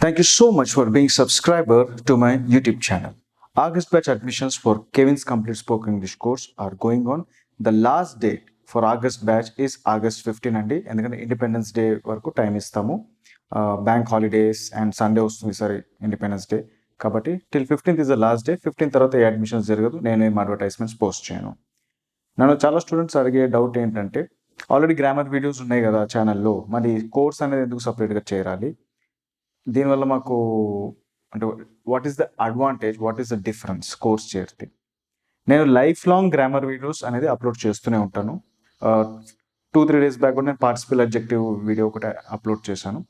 Thank you so much for being subscriber to my YouTube channel. August batch admissions for Kevin's Complete Spoken English course are going on. The last date for August batch is August 15 అండి. ఎందుకంటే independence day వరకు time ఇస్తాము. Bank holidays and Sunday వస్తుంది సరే independence day కాబట్టి till 15th is the last day. 15 తర్వాత ఏ admissions జరగదు. నేనేం అడ్వర్టైజ్మెంట్స్ పోస్ట్ చేయను. నన్ను చాలా స్టూడెంట్స్ అడిగే డౌట్ ఏంటంటే ఆల్రెడీ గ్రామర్ వీడియోస్ ఉన్నాయి కదా ఛానల్లో, మరి కోర్స్ అనేది ఎందుకు సపరేట్గా చేయాలి? దీనివల్ల మాకు అంటే what is the advantage, what is the difference course చేస్తే? నేను లైఫ్ లాంగ్ గ్రామర్ వీడియోస్ అనేది అప్లోడ్ చేస్తూనే ఉంటాను. 2-3 days బ్యాక్ కూడా నేను పార్టిసిపల్ అబ్జెక్టివ్ వీడియో ఒకటి అప్లోడ్ చేశాను.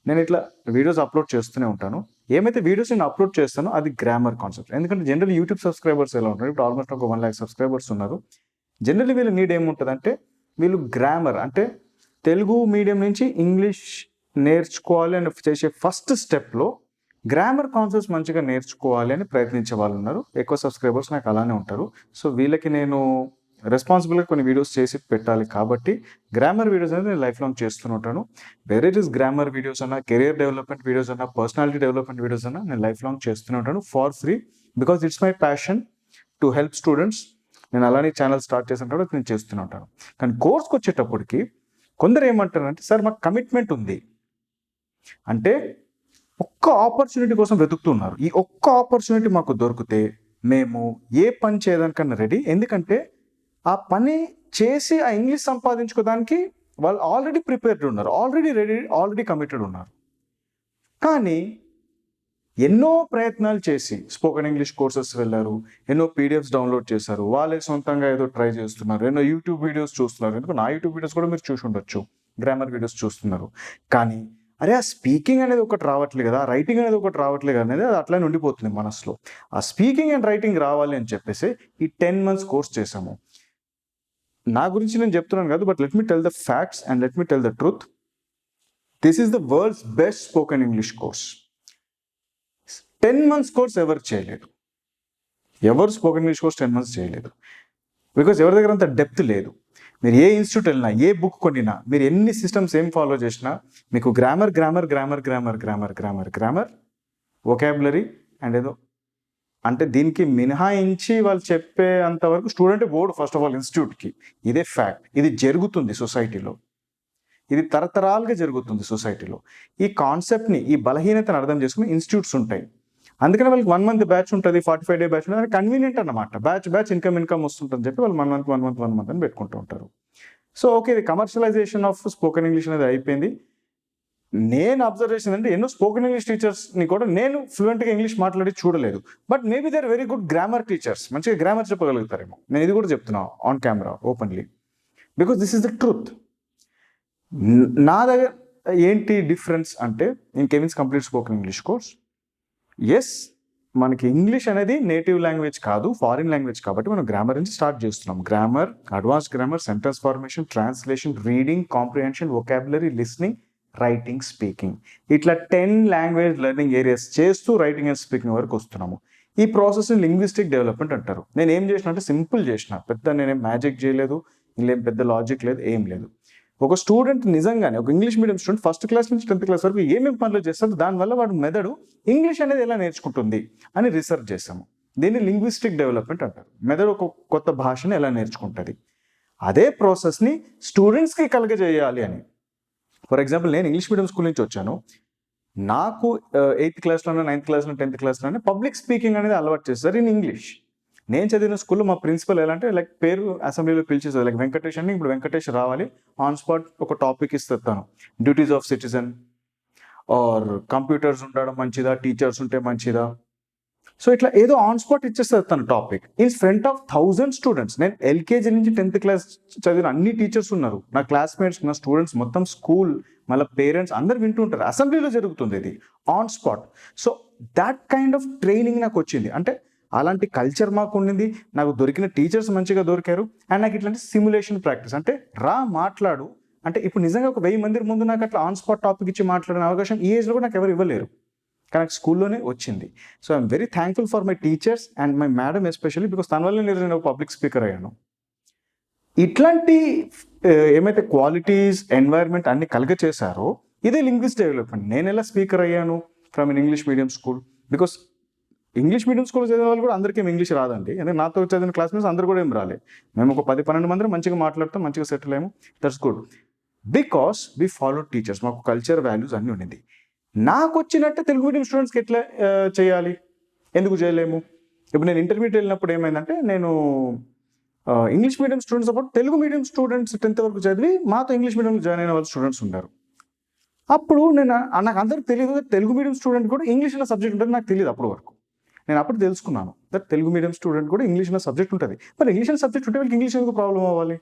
నేను ఇట్లా వీడియోస్ అప్లోడ్ చేస్తూనే ఉంటాను. ఏమైతే వీడియోస్ నేను అప్లోడ్ చేస్తానో అది గ్రామర్ కాన్సెప్ట్. ఎందుకంటే జనరల్ యూట్యూబ్ సబ్స్క్రైబర్స్ ఎలా ఉంటారు, ఇప్పుడు ఆల్మోస్ట్ ఒక 1 lakh సబ్స్క్రైబర్స్ ఉన్నారు. జనరల్లీ వీళ్ళ నీడ్ ఏముంటుందంటే వీళ్ళు గ్రామర్ అంటే తెలుగు మీడియం నుంచి ఇంగ్లీష్ నేర్చుకోవాలి అని చేసే ఫస్ట్ స్టెప్లో గ్రామర్ కాన్సెప్ట్స్ మంచిగా నేర్చుకోవాలి అని ప్రయత్నించే వాళ్ళు ఉన్నారు. ఎక్కువ సబ్స్క్రైబర్స్ నాకు అలానే ఉంటారు. సో వీళ్ళకి నేను రెస్పాన్సిబుల్గా కొన్ని వీడియోస్ చేసి పెట్టాలి కాబట్టి గ్రామర్ వీడియోస్ అనేది నేను లైఫ్ లాంగ్ చేస్తూనే ఉంటాను. వేరే ఇట్ ఇస్ గ్రామర్ వీడియోస్ అన్నా, కెరియర్ డెవలప్మెంట్ వీడియోస్ అన్నా, పర్సనాలిటీ డెవలప్మెంట్ వీడియోస్ అన్నా నేను లైఫ్ లాంగ్ చేస్తూనే ఉంటాను for free, because it's my passion to help students. నేను అలానే ఛానల్ స్టార్ట్ చేసిన తర్వాత నేను చేస్తూనే ఉంటాను. కానీ కోర్స్కి వచ్చేటప్పటికి కొందరు ఏమంటారంటే సార్ మాకు కమిట్మెంట్ ఉంది అంటే ఒక్క ఆపర్చునిటీ కోసం వెతుకుతున్నారు. ఈ ఒక్క ఆపర్చునిటీ మాకు దొరికితే మేము ఏ పని చేయడానికన్నా రెడీ. ఎందుకంటే ఆ పని చేసి ఆ ఇంగ్లీష్ సంపాదించుకోవడానికి వాళ్ళు ఆల్రెడీ ప్రిపేర్డ్ ఉన్నారు, ఆల్రెడీ రెడీ, ఆల్రెడీ కమిటెడ్ ఉన్నారు. కానీ ఎన్నో ప్రయత్నాలు చేసి స్పోకెన్ ఇంగ్లీష్ కోర్సెస్ వెళ్ళారు, ఎన్నో పీడిఎఫ్స్ డౌన్లోడ్ చేశారు, వాళ్ళే సొంతంగా ఏదో ట్రై చేస్తున్నారు, ఎన్నో యూట్యూబ్ వీడియోస్ చూస్తున్నారు. ఎందుకంటే నా యూట్యూబ్ వీడియోస్ కూడా మీరు చూసి ఉండొచ్చు, గ్రామర్ వీడియోస్ చూస్తున్నారు. కానీ అరే ఆ స్పీకింగ్ అనేది ఒకటి రావట్లేదు కదా, రైటింగ్ అనేది ఒకటి రావట్లేదు అనేది అది అట్లానే ఉండిపోతుంది మనసులో. ఆ స్పీకింగ్ అండ్ రైటింగ్ రావాలి అని చెప్పేసి ఈ 10 months కోర్స్ చేసాము. నా గురించి నేను చెప్తున్నాను కాదు, but let me tell the facts and let me tell the truth. This is the world's best spoken English course. 10 months course ఎవరు చేయలేదు, ఎవరు స్పోకెన్ ఇంగ్లీష్ కోర్స్ 10 months చేయలేదు. బికాజ్ ఎవరి దగ్గర అంత డెప్త్ లేదు. మీరు ఏ ఇన్స్టిట్యూట్ వెళ్ళినా, ఏ బుక్ కొనినా, మీరు ఎన్ని సిస్టమ్స్ ఏం ఫాలో చేసినా మీకు grammar grammar grammar grammar grammar grammar grammar vocabulary and ఏదో అంటే దీనికి మినహాయించి వాళ్ళు చెప్పే అంతవరకు స్టూడెంట్ పోడు ఫస్ట్ ఆఫ్ ఆల్ ఇన్స్టిట్యూట్కి. ఇదే ఫ్యాక్ట్. ఇది జరుగుతుంది సొసైటీలో, ఇది తరతరాలుగా జరుగుతుంది సొసైటీలో. ఈ కాన్సెప్ట్ని, ఈ బలహీనతను అర్థం చేసుకుని ఇన్స్టిట్యూట్స్ ఉంటాయి. అందుకని వాళ్ళకి 1 month బ్యాచ్ ఉంటుంది, 45 day బ్యాచ్ ఉంటుంది. కన్వీనియంట్ అన్నమాట. బ్యాచ్ ఇన్కమ్ వస్తుంటుందని చెప్పి వాళ్ళు 1 month అని పెట్టుకుంటూ ఉంటారు. సో ఓకే, ఇది కమర్షియలైజేషన్ ఆఫ్ స్పోకెన్ ఇంగ్లీష్ అనేది అయిపోయింది. నేను అబ్జర్వేషన్ అంటే ఎన్నో స్పోకెన్ ఇంగ్లీష్ టీచర్స్ని కూడా నేను ఫ్లూయెంట్గా ఇంగ్లీష్ మాట్లాడి చూడలేదు. But maybe they are very good grammar teachers, మంచిగా గ్రామర్ చెప్పగలుగుతారేమో. నేను ఇది కూడా చెప్తున్నాను on camera openly, because this is the truth. నా దగ్గర ఏంటి డిఫరెన్స్ అంటే in Kevin's complete spoken English course, as మనకి ఇంగ్లీష్ అనేది నేటివ్ లాంగ్వేజ్ కాదు, ఫారిన్ లాంగ్వేజ్ కాబట్టి మనం గ్రామర్ నుంచి స్టార్ట్ చేస్తున్నాం. Grammar, advanced grammar, sentence formation, translation, reading, comprehension, vocabulary, listening, writing, speaking, ఇట్లా 10 language లెర్నింగ్ ఏరియాస్ చేస్తూ రైటింగ్ అండ్ స్పీకింగ్ వరకు వస్తున్నాము. ఈ ప్రాసెస్ని లింగ్విస్టిక్ డెవలప్మెంట్ అంటారు. నేను ఏం చేసిన అంటే సింపుల్ చేసిన, పెద్ద నేనేం మ్యాజిక్ చేయలేదు, ఇందులో పెద్ద లాజిక్ లేదు, ఏం లేదు. ఒక స్టూడెంట్ నిజంగానే ఒక English medium student 1st class నుంచి 10th class వరకు ఏమేమి పనులు చేస్తారో దానివల్ల వాడు మెదడు ఇంగ్లీష్ అనేది ఎలా నేర్చుకుంటుంది అని రీసెర్చ్ చేసాము. దీన్ని లింగ్విస్టిక్ డెవలప్మెంట్ అంటారు. మెదడు ఒక కొత్త భాషను ఎలా నేర్చుకుంటుంది, అదే ప్రాసెస్ని స్టూడెంట్స్కి కలగజేయాలి అని. ఫర్ ఎగ్జాంపుల్ నేను ఇంగ్లీష్ మీడియం స్కూల్ నుంచి వచ్చాను. నాకు 8th classలోనే, 9th classలో, 10th classలోనే public speaking అనేది అలవాటు చేస్తారు ఇన్ ఇంగ్లీష్. నేను చదివిన స్కూల్లో మా ప్రిన్సిపల్ ఎలా అంటే లైక్ పేరు అసెంబ్లీలో పిలిచేది, లైక్ వెంకటేష్ అని. ఇప్పుడు వెంకటేష్ రావాలి, ఆన్ స్పాట్ ఒక టాపిక్ ఇస్తాను, duties of citizen or computers ఉండడం మంచిదా, టీచర్స్ ఉంటే మంచిదా. సో ఇట్లా ఏదో ఆన్ స్పాట్ ఇచ్చేస్తారు తన topic in front of 1000 students. నేను ఎల్కేజీ నుంచి 10th class చదివిన అన్ని టీచర్స్ ఉన్నారు, నా క్లాస్మేట్స్, నా స్టూడెంట్స్, మొత్తం స్కూల్, మళ్ళీ పేరెంట్స్ అందరు వింటుంటారు. అసెంబ్లీలో జరుగుతుంది ఇది on spot. So that kind of training నాకు వచ్చింది. అంటే అలాంటి కల్చర్ మాకు ఉండింది, నాకు దొరికిన టీచర్స్ మంచిగా దొరికారు. అండ్ నాకు ఇట్లాంటి సిమ్యులేషన్ ప్రాక్టీస్ అంటే మాట్లాడు అంటే ఇప్పుడు నిజంగా ఒక 1000 మంది ముందు నాకు అట్లా ఆన్ స్పాట్ టాపిక్ ఇచ్చి మాట్లాడిన అవకాశం ఈ ఏజ్లో కూడా నాకు ఎవరు ఇవ్వలేరు, కానీ స్కూల్లోనే వచ్చింది. So I'm very thankful for my teachers and my madam especially, because తన వల్ల నేను పబ్లిక్ స్పీకర్ అయ్యాను. ఇట్లాంటి ఏమైతే క్వాలిటీస్, ఎన్వైర్న్మెంట్ అన్ని కలుగ చేశారో ఇదే లింగ్విస్ట్ డెవలప్మెంట్. నేను ఎలా స్పీకర్ అయ్యాను, from N English medium school. Because English medium స్కూల్లో చదివే వాళ్ళు కూడా అందరికీ ఇంగ్లీష్ రాదండి. ఎందుకంటే నాతో చదివిన క్లాస్మేట్స్ అందరూ కూడా ఏం రాలే. మేము ఒక 10-12 మంది మంచిగా మాట్లాడతాం, మంచిగా సెటిల్ అయ్యాము. That's good because we follow teachers. మాకు కల్చర్ వాల్యూస్ అన్నీ ఉండింది. నాకు వచ్చినట్టే తెలుగు మీడియం స్టూడెంట్స్కి ఎట్లా చేయాలి, ఎందుకు చేయలేము? ఇప్పుడు నేను ఇంటర్మీడియట్ వెళ్ళినప్పుడు ఏమైందంటే, నేను ఇంగ్లీష్ మీడియం స్టూడెంట్స్ అప్పుడు తెలుగు మీడియం స్టూడెంట్స్ 10th వరకు చదివి మాతో ఇంగ్లీష్ మీడియంలో జాయిన్ అయిన వాళ్ళు స్టూడెంట్స్ ఉన్నారు. అప్పుడు నాకు అందరికి తెలియదు తెలుగు మీడియం స్టూడెంట్ కూడా ఇంగ్లీష్లో సబ్జెక్ట్ ఉంటుంది, నాకు తెలియదు అప్పటి వరకు. నేను అప్పుడు తెలుసుకున్నాను దట్ తెలుగు మీడియం స్టూడెంట్ కూడా ఇంగ్లీష్లో సబ్జెక్ట్ ఉంటుంది. మరి ఇంగ్లీష్లో సబ్జెక్ట్ ఉంటే వాళ్ళకి ఇంగ్లీష్ ఎందుకు ప్రాబ్లం అవ్వాలి?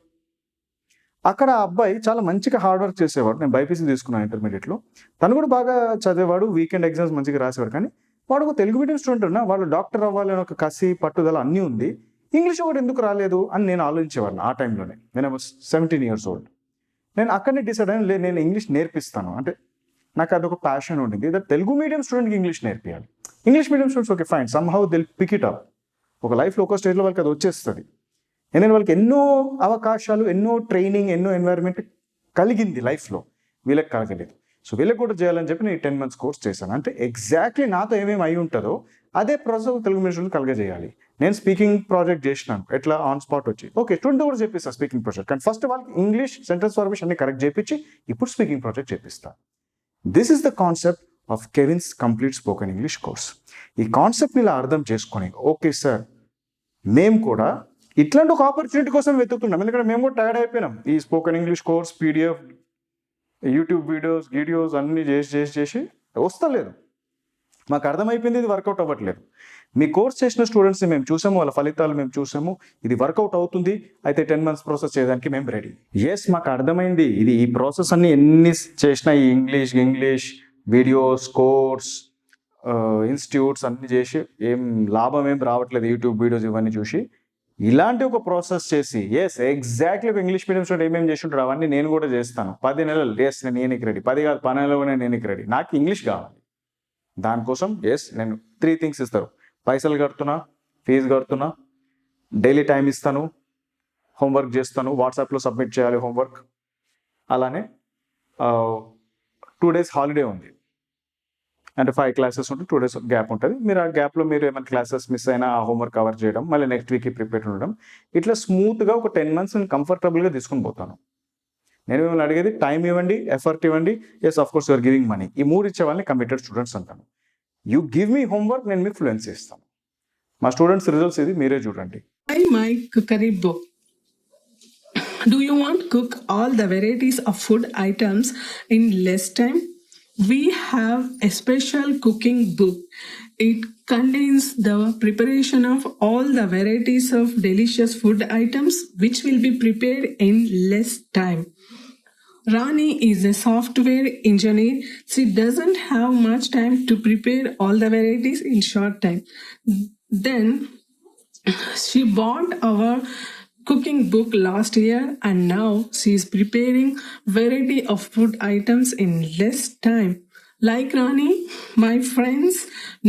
అక్కడ ఆ అబ్బాయి చాలా మంచిగా హార్డ్ వర్క్ చేసేవాడు. నేను బైపీసీ తీసుకున్నాను ఇంటర్మీడియట్లో. తను కూడా బాగా చదివేవాడు, వీకెండ్ ఎగ్జామ్స్ మంచిగా రాసేవాడు. కానీ వాడు ఒక తెలుగు మీడియం స్టూడెంట్ ఉన్నా వాళ్ళు డాక్టర్ అవ్వాలని ఒక కసి పట్టుదల అన్నీ ఉంది, ఇంగ్లీష్ కూడా ఎందుకు రాలేదు అని నేను ఆలోచించేవాడిని ఆ టైంలోనే. నేను 17 years old. నేను అక్కడనే డిసైడ్ అయ్యాను, లేదు నేను ఇంగ్లీష్ నేర్పిస్తాను. అంటే నాకు అదొక ప్యాషన్ ఉండింది దట్ తెలుగు మీడియం స్టూడెంట్కి ఇంగ్లీష్ నేర్పియాలి. English medium students okay fine, somehow they'll pick it up. ఒక లైఫ్లో ఒక స్టేజ్లో వాళ్ళకి అది వచ్చేస్తుంది. ఎందుకంటే వాళ్ళకి ఎన్నో అవకాశాలు, ఎన్నో ట్రైనింగ్, ఎన్నో ఎన్వైర్న్మెంట్ కలిగింది లైఫ్లో, వీళ్ళకి కలగలేదు. సో వీళ్ళకి కూడా చేయాలని చెప్పి నేను 10 months కోర్స్ చేశాను. అంటే ఎగ్జాక్ట్లీ నాతో ఏమేమి అయి ఉంటుందో అదే ప్రాసెస్ తెలుగు మీడియం స్టూడెంట్ కలగజేయాలి. నేను స్పీకింగ్ ప్రాజెక్ట్ చేసినాను, ఎట్లా ఆన్ స్పాట్ వచ్చి ఓకే స్టూడెంట్ కూడా చెప్పిస్తాను స్పీకింగ్ ప్రాజెక్ట్. కానీ ఫస్ట్ వాళ్ళకి ఇంగ్లీష్ సెంటెన్స్ ఫార్మేషన్ అన్ని కరెక్ట్ చేయించి ఇప్పుడు స్పీకింగ్ ప్రాజెక్ట్ చేపిస్తాను. This is the concept of Kevin's complete spoken English course. ఈ కాన్సెప్ట్ని ఇలా అర్థం చేసుకొని ఓకే సార్ మేము కూడా ఇట్లాంటి ఒక ఆపర్చునిటీ కోసం వెతుకుతున్నాం. ఎందుకంటే మేము కూడా టైర్డ్ అయిపోయినాం. ఈ spoken English course PDF, YouTube videos అన్నీ చేసి వస్తలేదు. మాకు అర్థమైపోయింది ఇది వర్కౌట్ అవ్వట్లేదు. మీ కోర్స్ చేసిన స్టూడెంట్స్ని మేము చూసాము, వాళ్ళ ఫలితాలు మేము చూసాము, ఇది వర్కౌట్ అవుతుంది, అయితే 10 months ప్రాసెస్ చేయడానికి మేము రెడీ. ఎస్ మాకు అర్థమైంది ఇది ఈ ప్రాసెస్ అన్ని ఎన్ని చేసినా ఈ ఇంగ్లీష్ వీడియోస్ కోర్స్ ఇన్స్టిట్యూట్స్ అన్ని చేసి ఏం లాభం ఏం రావట్లేదు. యూట్యూబ్ వీడియోస్ ఇవన్నీ చూసి ఇలాంటి ఒక ప్రాసెస్ చేసి ఎస్ ఎగ్జాక్ట్లీ ఒక ఇంగ్లీష్ మీడియం స్టూడెంట్ ఏమేమి చేసి ఉంటాడు అవన్నీ నేను కూడా చేస్తాను. 10 నెలలు ఎస్ నేను రెడీ, 10 కాదు 12 నెలలు నేను రెడీ. నాకు ఇంగ్లీష్ కావాలి. దానికోసం ఎస్ నేను 3 things ఇస్తారు. పైసలు కడుతున్నా, ఫీజు కడుతున్నా, డైలీ టైం ఇస్తాను, హోంవర్క్ చేస్తాను, వాట్సాప్లో సబ్మిట్ చేయాలి హోంవర్క్. అలానే 2 days హాలిడే ఉంది, అంటే 5 classes ఉంటే 2 days గ్యాప్ ఉంటుంది. మీరు ఆ గ్యాప్లో మీరు ఏమైనా క్లాసెస్ మిస్ అయినా ఆ హోంవర్క్ కవర్ చేయడం, మళ్ళీ నెక్స్ట్ వీక్కి ప్రిపేర్ ఉండడం, ఇట్లా స్మూత్గా ఒక 10 months నేను కంఫర్టబుల్గా తీసుకుని పోతాను. నేను మిమ్మల్ని అడిగేది టైం ఇవ్వండి, ఎఫర్ట్ ఇవ్వండి. Yes of course you're giving money. ఈ 3 ఇచ్చే వాళ్ళని కమిటెడ్ స్టూడెంట్స్ అంటాను. యూ గివ్ మీ హోంవర్క్, నేను మీకు ఫ్లూయెన్సీ ఇస్తాను. మా స్టూడెంట్స్ రిజల్ట్స్ ఇది మీరే చూడండి. My cookery book. Do you want to cook all the varieties of food items in less time? We have a special cooking book. It contains the preparation of all the varieties of delicious food items which will be prepared in less time. Rani is a software engineer. She doesn't have much time to prepare all the varieties in short time. Then she bought our cooking book last year and now she is preparing variety of food items in less time. Like Rani, my friends,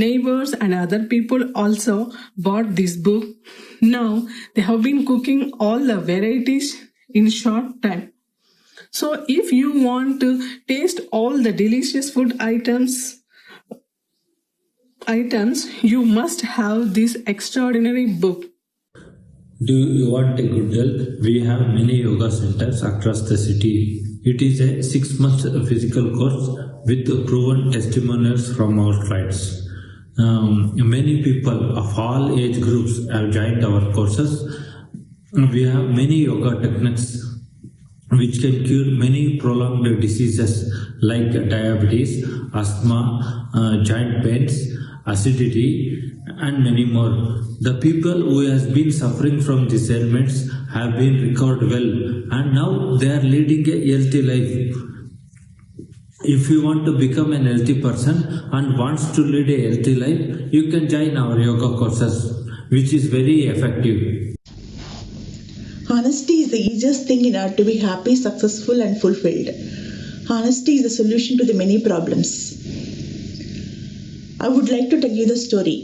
neighbors and other people also bought this book. Now they have been cooking all the varieties in short time. So if you want to taste all the delicious food items, you must have this extraordinary book. Do you want a good health? We have many yoga centers across the city. It is a 6-month physical course with proven testimonials from our clients. Many people of all age groups have joined our courses. We have many yoga techniques which can cure many prolonged diseases like diabetes, asthma, joint pains, acidity, and many more. The people who has been suffering from these ailments have been recovered well and now they are leading a healthy life. If you want to become an healthy person and wants to lead a healthy life, you can join our yoga courses, which is very effective. Honesty is the easiest thing in order to be happy, successful and fulfilled. Honesty is the solution to the many problems. I would like to tell you the story,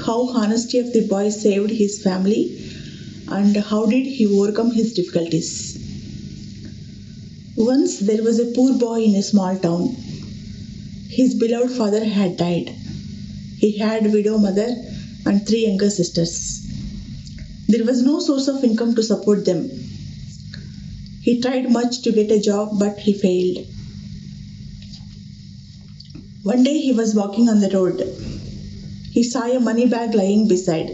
how honesty of the boy saved his family and how did he overcome his difficulties. Once there was a poor boy in a small town. his beloved father had died. He had a widow mother and 3 younger sisters. There was no source of income to support them. He tried much to get a job, but he failed. One day he was walking on the road. He saw a money bag lying beside.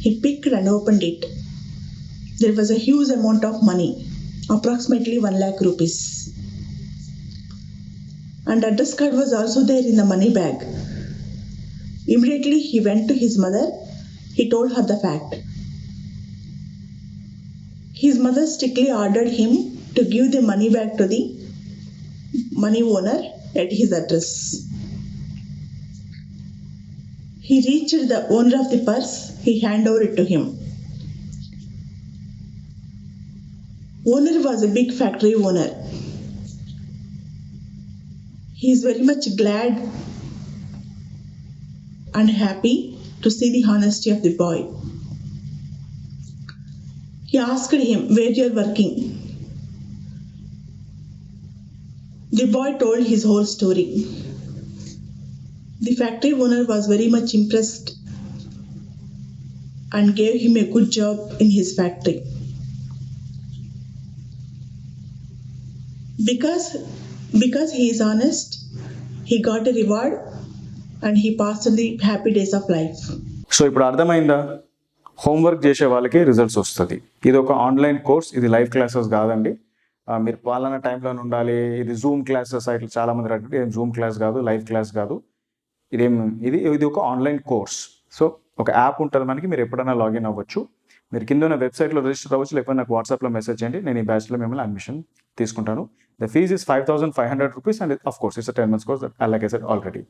He picked and opened it. There was a huge amount of money, approximately 1 lakh rupees. And address card was also there in the money bag. Immediately he went to his mother. He told her the fact. His mother strictly ordered him to give the money bag to the money owner at his address. He reached the owner of the purse. He handed over it to him. Owner was a big factory owner. He is very much glad and happy to see the honesty of the boy. He asked him where you are working. The boy told his whole story. The factory owner was very much impressed and gave him a good job in his factory. Because he is honest, he got a reward and he passed the happy days of life. So ఇప్పుడు అర్థమైందా? Homework చేసే వాళ్ళకి results వస్తుంది. ఇది ఒక online course, ఇది live classes కాదండి. మీరు పాలన టైంలోనే ఉండాలి. ఇది జూమ్ క్లాసెస్ ఇట్లా చాలామంది అడిగితే ఏం జూమ్ క్లాస్ కాదు, లైవ్ క్లాస్ కాదు. ఇది ఒక ఆన్లైన్ కోర్స్. సో ఒక యాప్ ఉంటుంది మనకి, మీరు ఎప్పుడైనా లాగిన్ అవ్వచ్చు. మీరు కింద ఉన్న వెబ్సైట్లో రిజిస్టర్ అవ్వచ్చు, లేకపోతే నాకు వాట్సాప్లో మెసేజ్ చేయండి. నేను ఈ బ్యాచ్లో మిమ్మల్ని అడ్మిషన్ తీసుకుంటాను. The fees is 5,500 rupees and of course it's 10 months course, like I said already.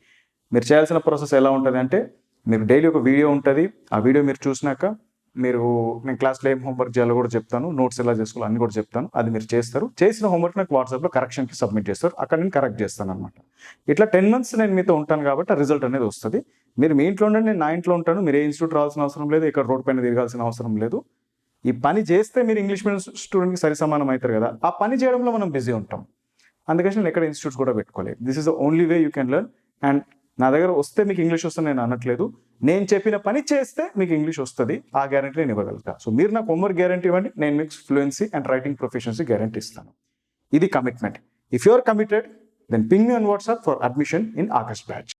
మీరు చేయాల్సిన ప్రాసెస్ ఎలా ఉంటుంది అంటే, మీరు డైలీ ఒక వీడియో ఉంటుంది. ఆ వీడియో మీరు చూసినాక నేను క్లాస్లో ఏం హోంవర్క్ చేయాలో కూడా చెప్తాను, నోట్స్ ఎలా చేసుకోవాలో అన్ని కూడా చెప్తాను. అది మీరు చేస్తారు. చేసిన హోంవర్క్ నాకు వాట్సాప్లో కరెక్షన్కి సబ్మిట్ చేస్తారు. అక్కడ నేను కరెక్ట్ చేస్తాను అనమాట. ఇట్లా 10 months నేను మీతో ఉంటాను కాబట్టి ఆ రిజల్ట్ అనేది వస్తుంది. మీరు మీ ఇంట్లో ఉండండి, నేను నా ఇంట్లో ఉంటాను. మీరు ఏ ఇన్స్టిట్యూట్ రావాల్సిన అవసరం లేదు, ఇక్కడ రోడ్ పైన తిరగాల్సిన అవసరం లేదు. ఈ పని చేస్తే మీరు ఇంగ్లీష్ మీడియం స్టూడెంట్కి సరి సమానం అవుతారు కదా. ఆ పని చేయడంలో మనం బిజీ ఉంటాం. అందుకని నేను ఎక్కడ ఇన్స్టిట్యూట్స్ కూడా పెట్టుకోలేదు. This is the only way you can learn. And నా దగ్గర వస్తే మీకు ఇంగ్లీష్ వస్తుంది నేను అనట్లేదు. నేను చెప్పిన పని చేస్తే మీకు ఇంగ్లీష్ వస్తుంది. ఆ గ్యారంటీ నేను ఇవ్వగలుగుతా. సో మీరు నాకు హోంవర్క్ గ్యారంటీ ఇవ్వండి, నేను మీకు fluency and writing proficiency guarantee ఇస్తాను. ఇది commitment. If you are committed, then ping me on WhatsApp for admission in August batch.